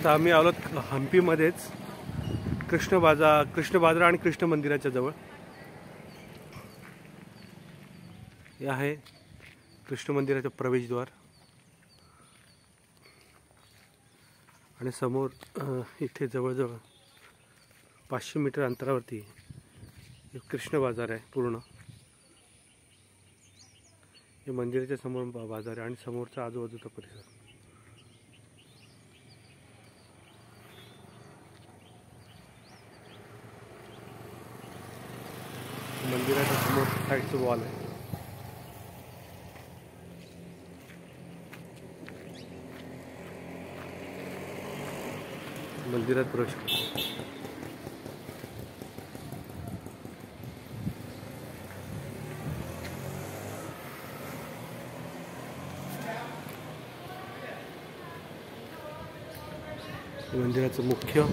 आता आम्ही आलो हम्पीमध्येच कृष्ण बाजार आणि कृष्ण मंदिराच्या जवळ. हे आहे कृष्ण मंदिराचं प्रवेशद्वार आणि समोर इथे जवळजवळ 500 मीटर अंतरावरती कृष्ण बाजार आहे. पूर्ण हे मंदिराच्या समोर बाजार आहे आणि समोरचा आजूबाजूचा परिसर. मंदिराच्या समोर साईडचं वॉल आहे. मंदिरात प्रवेश मंदिराचं मुख्य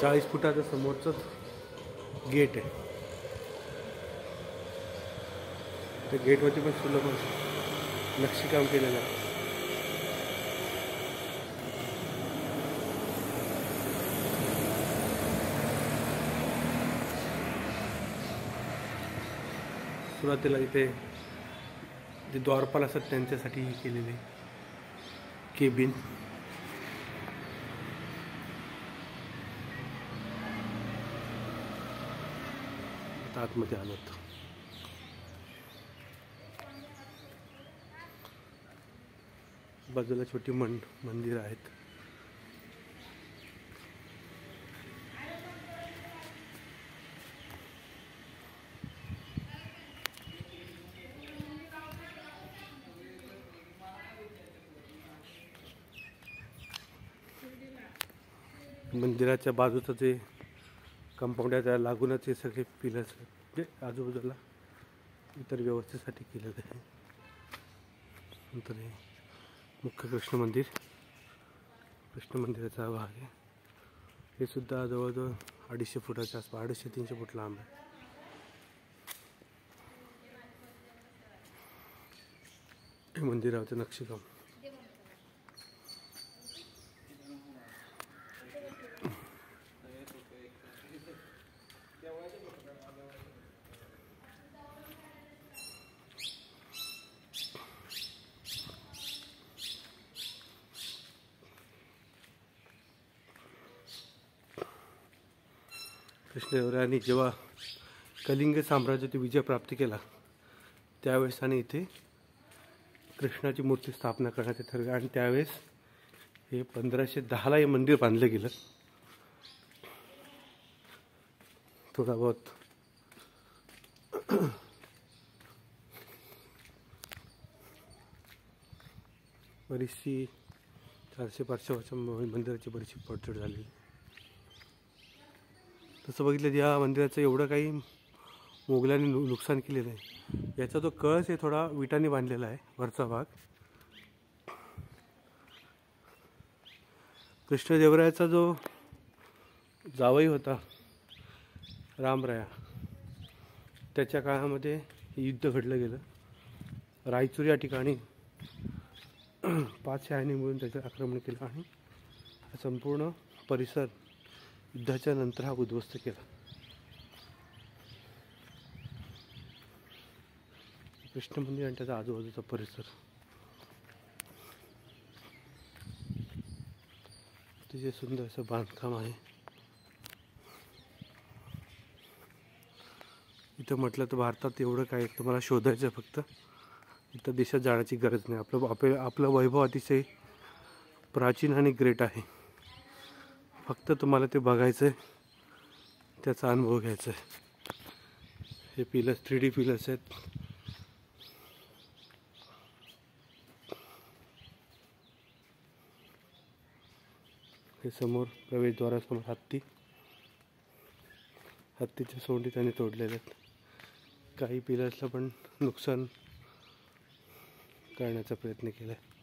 40 फुटाचं समोरचंच गेट आहे. त्या गेटवरती पण सुलभ नक्षीकाम केलेलं आहे. सुरुवातीला इथे जे द्वारपाल असतात त्यांच्यासाठी हे केलेले केबिन. आता आतमध्ये आलोत. बाजूला छोटी मंदिर आहेत. मंदिराच्या बाजूचं जे कंपाऊंड आहे त्याला लागूनच हे सगळे पिलर्स जे आजूबाजूला इतर व्यवस्थेसाठी केलेलं आहे. नंतर हे मुख्य कृष्ण मंदिराचा भाग आहे. हे सुद्धा जवळजवळ 250 फुटाच्या आसपास 250-300 फूट लांब आहे. हे मंदिराचं नक्षीकाम. कृष्णदेवरायांनी जेव्हा कलिंग साम्राज्याची विजय प्राप्त केला त्यावेळेस आणि इथे कृष्णाची मूर्ती स्थापना करण्याचे ठरले आणि त्यावेळेस हे 1510ला हे मंदिर बांधलं गेलं. थोडा बहुत बरीचशी 400-500 वर्षांमध्ये मंदिराची बरीचशी पडझड झाली. तसं बघितलं या मंदिराचं एवढं काही मोगलांनी नुकसान केलेलं आहे. याचा जो कळस आहे थोडा विटांनी बांधलेला आहे वरचा भाग. कृष्णदेवरायाचा जो जावई होता रामराया त्याच्या काळामध्ये युद्ध घडलं गेलं. रायचूर या ठिकाणी 5 शहाण्यांनी मिळून त्याचं आक्रमण केलं आणि संपूर्ण परिसर युद्धाच्या नंतर हा उद्ध्वस्त केला. कृष्ण मंदिर आणि त्याचा आजूबाजूचा परिसर अतिशय सुंदर असं बांधकाम आहे. इथं म्हटलं तर भारतात एवढं काय तुम्हाला शोधायचं फक्त. इथं देशात जाण्याची गरज नाही. आपलं वैभव अतिशय प्राचीन आणि ग्रेट आहे. फक्त तुम्हाला ते बघायचं आहे, त्याचा अनुभव घ्यायचा आहे. हे पिलर्स 3D पिलर्स आहेत. हे समोर प्रवेशद्वारासमोर हत्तीच्या सोंडी त्यांनी तोडलेल्या आहेत. काही पिलर्सला पण नुकसान करण्याचा प्रयत्न केला आहे.